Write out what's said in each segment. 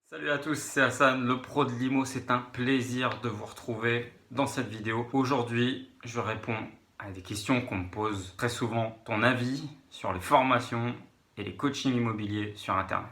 Salut à tous, c'est Hassan, le pro de l'IMO. C'est un plaisir de vous retrouver dans cette vidéo. Aujourd'hui, je réponds à des questions qu'on me pose très souvent. Ton avis sur les formations et les coachings immobiliers sur Internet.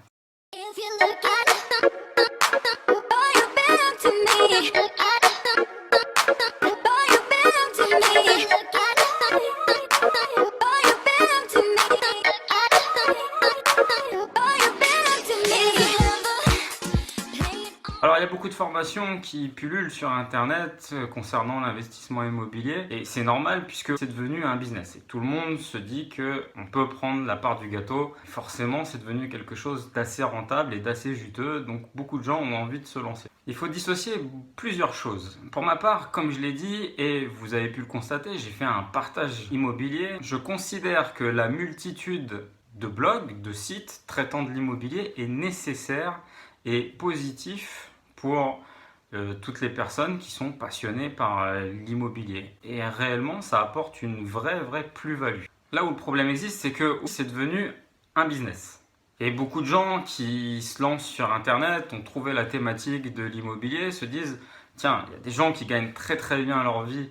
Alors, il y a beaucoup de formations qui pullulent sur Internet concernant l'investissement immobilier et c'est normal puisque c'est devenu un business et tout le monde se dit qu'on peut prendre la part du gâteau. Forcément, c'est devenu quelque chose d'assez rentable et d'assez juteux, donc beaucoup de gens ont envie de se lancer. Il faut dissocier plusieurs choses. Pour ma part, comme je l'ai dit et vous avez pu le constater, j'ai fait un partage immobilier. Je considère que la multitude de blogs, de sites traitant de l'immobilier est nécessaire et positif pour toutes les personnes qui sont passionnées par l'immobilier. Et réellement, ça apporte une vraie plus-value. Là où le problème existe, c'est que c'est devenu un business. Et beaucoup de gens qui se lancent sur Internet, ont trouvé la thématique de l'immobilier, se disent « Tiens, il y a des gens qui gagnent très bien leur vie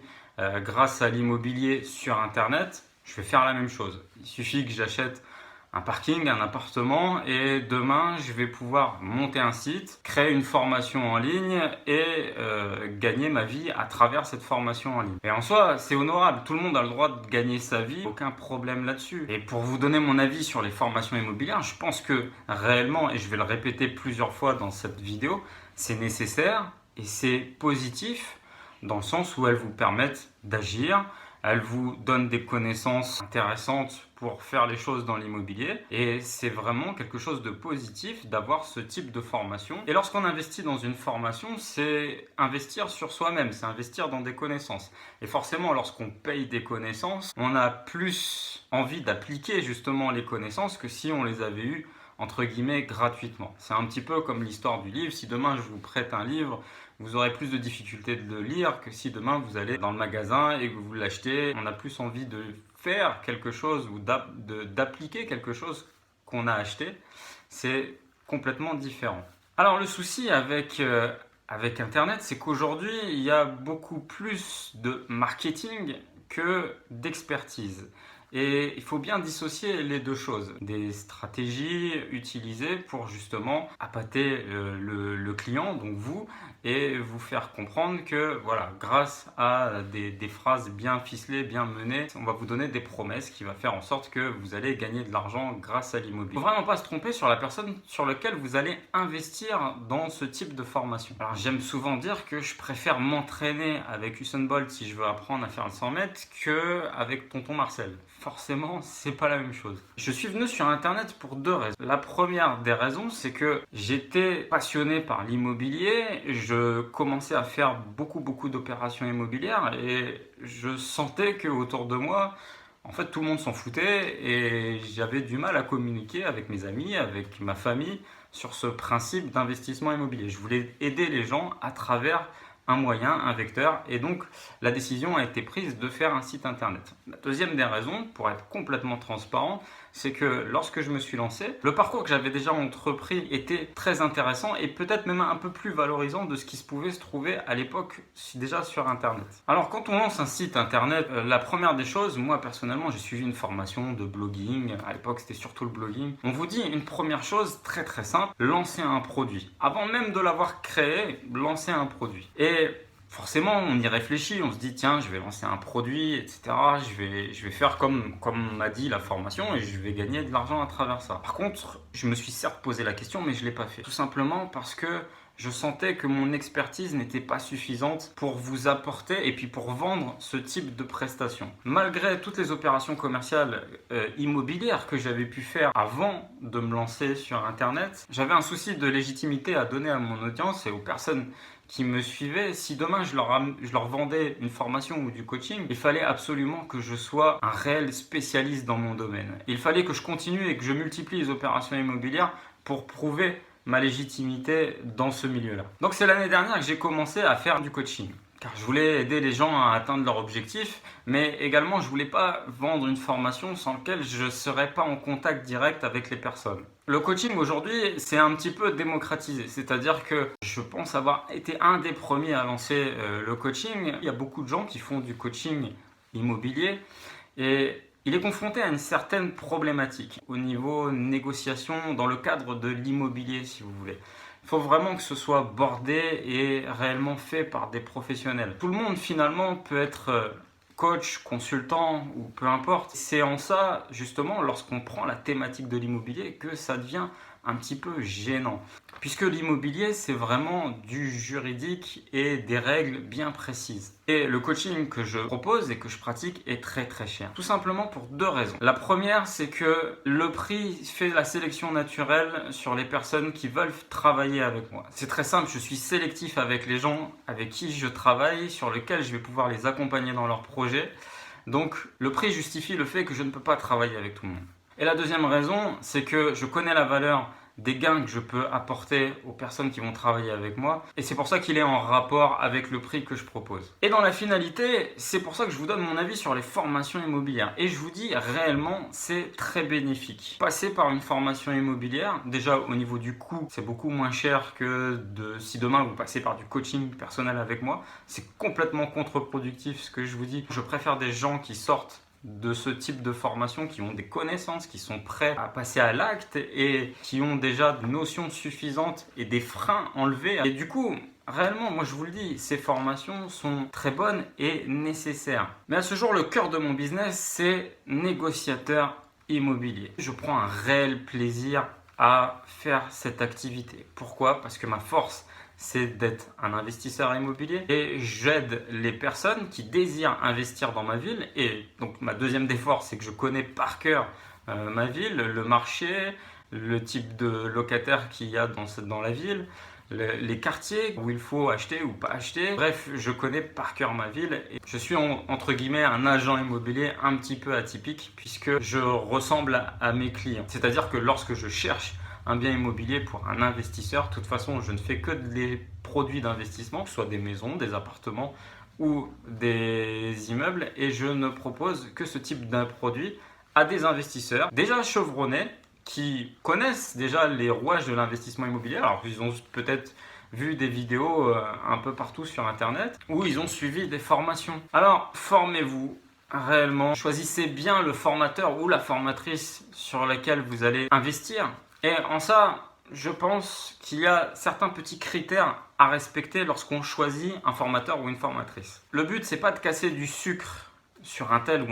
grâce à l'immobilier sur Internet, je vais faire la même chose. Il suffit que j'achète un parking, un appartement et demain je vais pouvoir monter un site, créer une formation en ligne et gagner ma vie à travers cette formation en ligne. Et en soi, c'est honorable, tout le monde a le droit de gagner sa vie, aucun problème là-dessus. Et pour vous donner mon avis sur les formations immobilières, je pense que réellement, et je vais le répéter plusieurs fois dans cette vidéo, c'est nécessaire et c'est positif dans le sens où elles vous permettent d'agir. Elle vous donne des connaissances intéressantes pour faire les choses dans l'immobilier et c'est vraiment quelque chose de positif d'avoir ce type de formation. Et lorsqu'on investit dans une formation, c'est investir sur soi-même, c'est investir dans des connaissances. Et forcément, lorsqu'on paye des connaissances, on a plus envie d'appliquer justement les connaissances que si on les avait eues entre guillemets gratuitement. C'est un petit peu comme l'histoire du livre. Si demain je vous prête un livre, vous aurez plus de difficultés de le lire que si demain vous allez dans le magasin et que vous l'achetez. On a plus envie de faire quelque chose ou d'appliquer quelque chose qu'on a acheté. C'est complètement différent. Alors le souci avec Internet, c'est qu'aujourd'hui, il y a beaucoup plus de marketing que d'expertise. Et il faut bien dissocier les deux choses. Des stratégies utilisées pour justement appâter le client, donc vous, et vous faire comprendre que voilà, grâce à des phrases bien ficelées, bien menées, on va vous donner des promesses qui va faire en sorte que vous allez gagner de l'argent grâce à l'immobilier. Il ne faut vraiment pas se tromper sur la personne sur laquelle vous allez investir dans ce type de formation. Alors j'aime souvent dire que je préfère m'entraîner avec Usain Bolt si je veux apprendre à faire le 100 mètres qu'avec Tonton Marcel. Forcément, c'est pas la même chose. Je suis venu sur Internet pour deux raisons. La première des raisons, c'est que j'étais passionné par l'immobilier. Je commençais à faire beaucoup d'opérations immobilières et je sentais que autour de moi, en fait, tout le monde s'en foutait et j'avais du mal à communiquer avec mes amis, avec ma famille sur ce principe d'investissement immobilier. Je voulais aider les gens à travers un moyen, un vecteur, et donc la décision a été prise de faire un site internet. La deuxième des raisons, pour être complètement transparent, c'est que lorsque je me suis lancé, le parcours que j'avais déjà entrepris était très intéressant et peut-être même un peu plus valorisant de ce qui se pouvait se trouver à l'époque déjà sur internet. Alors quand on lance un site internet, la première des choses, moi personnellement j'ai suivi une formation de blogging, à l'époque c'était surtout le blogging. On vous dit une première chose très simple, lancer un produit. Avant même de l'avoir créé, lancer un produit. Et forcément, on y réfléchit, on se dit tiens, je vais lancer un produit, etc. Je vais faire comme m'a dit la formation et je vais gagner de l'argent à travers ça. Par contre, je me suis certes posé la question, mais je ne l'ai pas fait. Tout simplement parce que je sentais que mon expertise n'était pas suffisante pour vous apporter et puis pour vendre ce type de prestations. Malgré toutes les opérations commerciales immobilières que j'avais pu faire avant de me lancer sur Internet, j'avais un souci de légitimité à donner à mon audience et aux personnes qui me suivaient. Si demain je leur vendais une formation ou du coaching, il fallait absolument que je sois un réel spécialiste dans mon domaine. Il fallait que je continue et que je multiplie les opérations immobilières pour prouver ma légitimité dans ce milieu-là. Donc c'est l'année dernière que j'ai commencé à faire du coaching. car je voulais aider les gens à atteindre leurs objectifs, mais également je voulais pas vendre une formation sans laquelle je ne serais pas en contact direct avec les personnes. Le coaching aujourd'hui, c'est un petit peu démocratisé, c'est-à-dire que je pense avoir été un des premiers à lancer le coaching. Il y a beaucoup de gens qui font du coaching immobilier et il est confronté à une certaine problématique au niveau négociation dans le cadre de l'immobilier, si vous voulez. Il faut vraiment que ce soit bordé et réellement fait par des professionnels. Tout le monde finalement peut être coach, consultant ou peu importe. C'est en ça justement lorsqu'on prend la thématique de l'immobilier que ça devient un petit peu gênant. Puisque l'immobilier, c'est vraiment du juridique et des règles bien précises. Et le coaching que je propose et que je pratique est très très cher. Tout simplement pour deux raisons. La première, c'est que le prix fait la sélection naturelle sur les personnes qui veulent travailler avec moi. C'est très simple, je suis sélectif avec les gens avec qui je travaille, sur lesquels je vais pouvoir les accompagner dans leurs projets. Donc le prix justifie le fait que je ne peux pas travailler avec tout le monde. Et la deuxième raison, c'est que je connais la valeur des gains que je peux apporter aux personnes qui vont travailler avec moi. Et c'est pour ça qu'il est en rapport avec le prix que je propose. Et dans la finalité, c'est pour ça que je vous donne mon avis sur les formations immobilières. Et je vous dis réellement, c'est très bénéfique. Passer par une formation immobilière, déjà au niveau du coût, c'est beaucoup moins cher que si demain vous passez par du coaching personnel avec moi. C'est complètement contre-productif ce que je vous dis. Je préfère des gens qui sortent de ce type de formation, qui ont des connaissances, qui sont prêts à passer à l'acte et qui ont déjà des notions suffisantes et des freins enlevés. Et du coup, réellement, moi je vous le dis, ces formations sont très bonnes et nécessaires. Mais à ce jour, le cœur de mon business, c'est négociateur immobilier. Je prends un réel plaisir à faire cette activité. Pourquoi? Parce que ma force, c'est d'être un investisseur immobilier et j'aide les personnes qui désirent investir dans ma ville. Et donc ma deuxième des forces, c'est que je connais par cœur ma ville, le marché, le type de locataire qu'il y a dans la ville, les quartiers où il faut acheter ou pas acheter. Bref, je connais par cœur ma ville et je suis entre guillemets un agent immobilier un petit peu atypique puisque je ressemble à mes clients. C'est-à-dire que lorsque je cherche un bien immobilier pour un investisseur, de toute façon, je ne fais que des produits d'investissement, que ce soit des maisons, des appartements ou des immeubles, et je ne propose que ce type d'un produit à des investisseurs déjà chevronnés qui connaissent déjà les rouages de l'investissement immobilier. Alors, ils ont peut-être vu des vidéos un peu partout sur Internet ou ils ont suivi des formations. Alors, formez-vous. Réellement, choisissez bien le formateur ou la formatrice sur laquelle vous allez investir. Et en ça, je pense qu'il y a certains petits critères à respecter lorsqu'on choisit un formateur ou une formatrice. Le but, c'est pas de casser du sucre sur un tel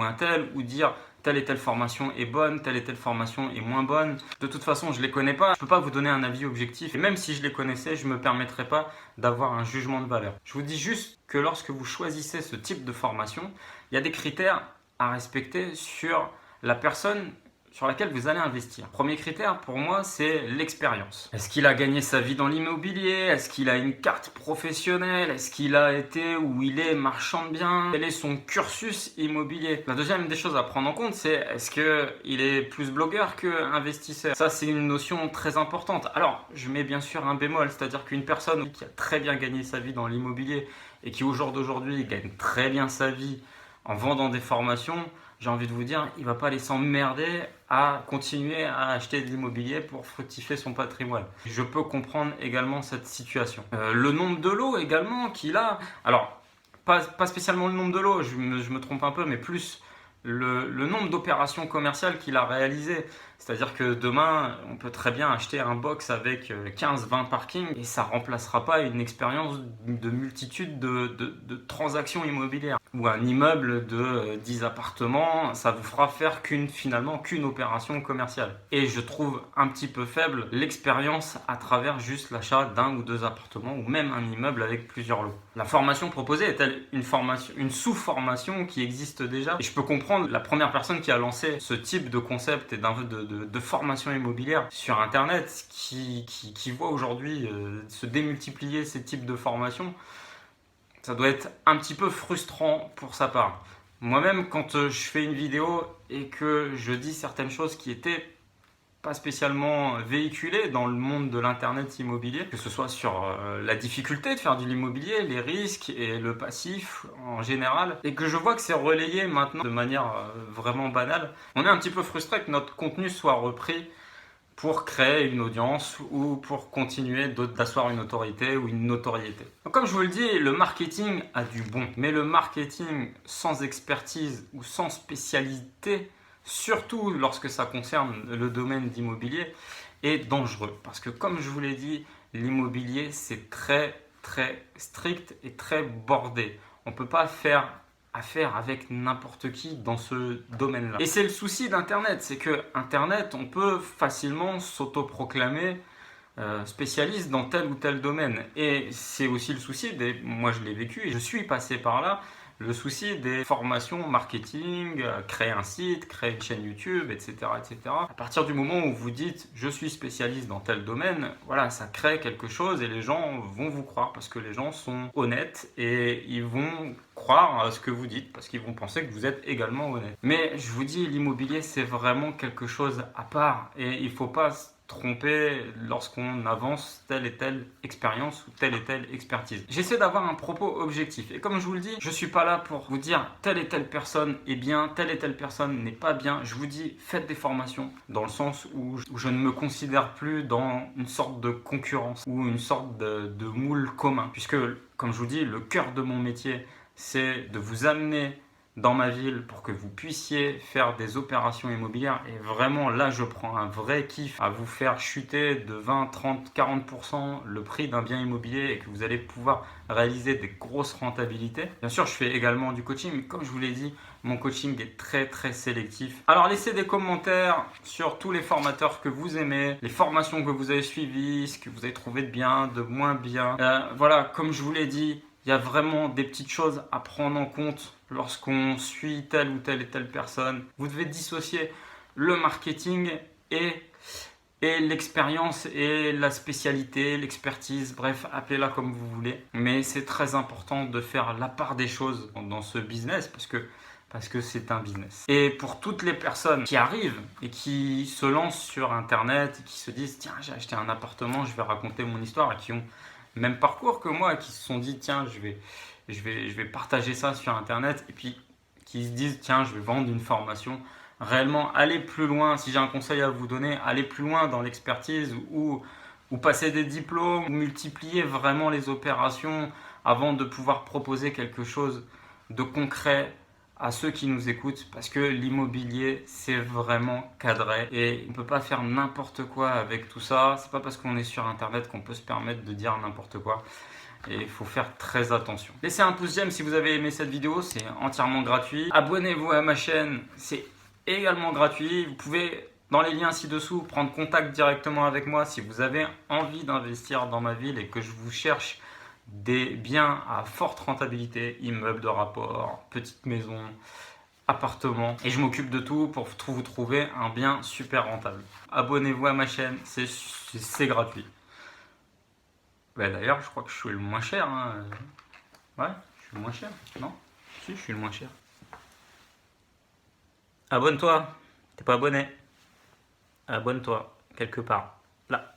ou dire telle et telle formation est bonne, telle et telle formation est moins bonne. De toute façon, je ne les connais pas, je ne peux pas vous donner un avis objectif. Et même si je les connaissais, je ne me permettrais pas d'avoir un jugement de valeur. Je vous dis juste que lorsque vous choisissez ce type de formation, il y a des critères à respecter sur la personne sur laquelle vous allez investir. Premier critère pour moi, c'est l'expérience. Est-ce qu'il a gagné sa vie dans l'immobilier? Est-ce qu'il a une carte professionnelle? Est-ce qu'il a été ou il est marchand de biens? Quel est son cursus immobilier? La deuxième des choses à prendre en compte, c'est est-ce qu'il est plus blogueur que investisseur? Ça, c'est une notion très importante. Alors, je mets bien sûr un bémol, c'est-à-dire qu'une personne qui a très bien gagné sa vie dans l'immobilier et qui au jour d'aujourd'hui gagne très bien sa vie en vendant des formations, j'ai envie de vous dire, il ne va pas aller s'emmerder à continuer à acheter de l'immobilier pour fructifier son patrimoine. Je peux comprendre également cette situation. Le nombre de lots également qu'il a, alors pas spécialement le nombre de lots, je me trompe un peu, mais plus le nombre d'opérations commerciales qu'il a réalisées. C'est-à-dire que demain, on peut très bien acheter un box avec 15-20 parkings et ça ne remplacera pas une expérience de multitude de transactions immobilières. Ou un immeuble de 10 appartements, ça vous fera faire qu'une opération commerciale. Et je trouve un petit peu faible l'expérience à travers juste l'achat d'un ou deux appartements ou même un immeuble avec plusieurs lots. La formation proposée est-elle une sous-formation qui existe déjà? Et je peux comprendre la première personne qui a lancé ce type de concept et de formation immobilière sur Internet qui voit aujourd'hui se démultiplier ces types de formations. Ça doit être un petit peu frustrant pour sa part. Moi-même, quand je fais une vidéo et que je dis certaines choses qui étaient pas spécialement véhiculé dans le monde de l'internet immobilier, que ce soit sur la difficulté de faire de l'immobilier, les risques et le passif en général, et que je vois que c'est relayé maintenant de manière vraiment banale. On est un petit peu frustré que notre contenu soit repris pour créer une audience ou pour continuer d'asseoir une autorité ou une notoriété. Donc comme je vous le dis, le marketing a du bon, mais le marketing sans expertise ou sans spécialité, surtout lorsque ça concerne le domaine d'immobilier, est dangereux. Parce que comme je vous l'ai dit, l'immobilier c'est très strict et très bordé. On ne peut pas faire affaire avec n'importe qui dans ce domaine-là. Et c'est le souci d'Internet, c'est que Internet, on peut facilement s'autoproclamer spécialiste dans tel ou tel domaine. Et c'est aussi le souci moi je l'ai vécu et je suis passé par là, le souci des formations marketing, créer un site, créer une chaîne YouTube, etc., etc. À partir du moment où vous dites je suis spécialiste dans tel domaine, voilà, ça crée quelque chose et les gens vont vous croire parce que les gens sont honnêtes et ils vont croire à ce que vous dites parce qu'ils vont penser que vous êtes également honnête. Mais je vous dis, l'immobilier c'est vraiment quelque chose à part et il ne faut pas tromper lorsqu'on avance telle et telle expérience ou telle et telle expertise. J'essaie d'avoir un propos objectif et comme je vous le dis, je ne suis pas là pour vous dire telle et telle personne est bien, telle et telle personne n'est pas bien. Je vous dis faites des formations dans le sens où je ne me considère plus dans une sorte de concurrence ou une sorte de moule commun puisque comme je vous dis, le cœur de mon métier c'est de vous amener dans ma ville pour que vous puissiez faire des opérations immobilières et vraiment là je prends un vrai kiff à vous faire chuter de 20, 30, 40% le prix d'un bien immobilier et que vous allez pouvoir réaliser des grosses rentabilités. Bien sûr je fais également du coaching mais comme je vous l'ai dit mon coaching est très sélectif. Alors laissez des commentaires sur tous les formateurs que vous aimez, les formations que vous avez suivies, ce que vous avez trouvé de bien, de moins bien. Voilà, comme je vous l'ai dit, il y a vraiment des petites choses à prendre en compte lorsqu'on suit telle ou telle et telle personne. Vous devez dissocier le marketing et l'expérience et la spécialité, l'expertise, bref, appelez-la comme vous voulez. Mais c'est très important de faire la part des choses dans ce business parce que c'est un business. Et pour toutes les personnes qui arrivent et qui se lancent sur Internet et qui se disent « Tiens, j'ai acheté un appartement, je vais raconter mon histoire » et qui ont le même parcours que moi, qui se sont dit « Tiens, je vais partager ça sur Internet » et puis qui se disent « Tiens, je vais vendre une formation ». Réellement, allez plus loin. Si j'ai un conseil à vous donner, allez plus loin dans l'expertise ou passer des diplômes, ou multiplier vraiment les opérations avant de pouvoir proposer quelque chose de concret à ceux qui nous écoutent parce que l'immobilier c'est vraiment cadré et on ne peut pas faire n'importe quoi avec tout ça. C'est pas parce qu'on est sur internet qu'on peut se permettre de dire n'importe quoi et il faut faire très attention. Laissez un pouce j'aime si vous avez aimé cette vidéo, c'est entièrement gratuit. Abonnez-vous à ma chaîne, c'est également gratuit. Vous pouvez dans les liens ci-dessous prendre contact directement avec moi si vous avez envie d'investir dans ma ville et que je vous cherche des biens à forte rentabilité, immeubles de rapport, petites maisons, appartements. Et je m'occupe de tout pour vous trouver un bien super rentable. Abonnez-vous à ma chaîne, c'est gratuit. D'ailleurs, je crois que je suis le moins cher. Hein. Ouais, je suis le moins cher, non? Si, je suis le moins cher. Abonne-toi, t'es pas abonné. Abonne-toi, quelque part, là.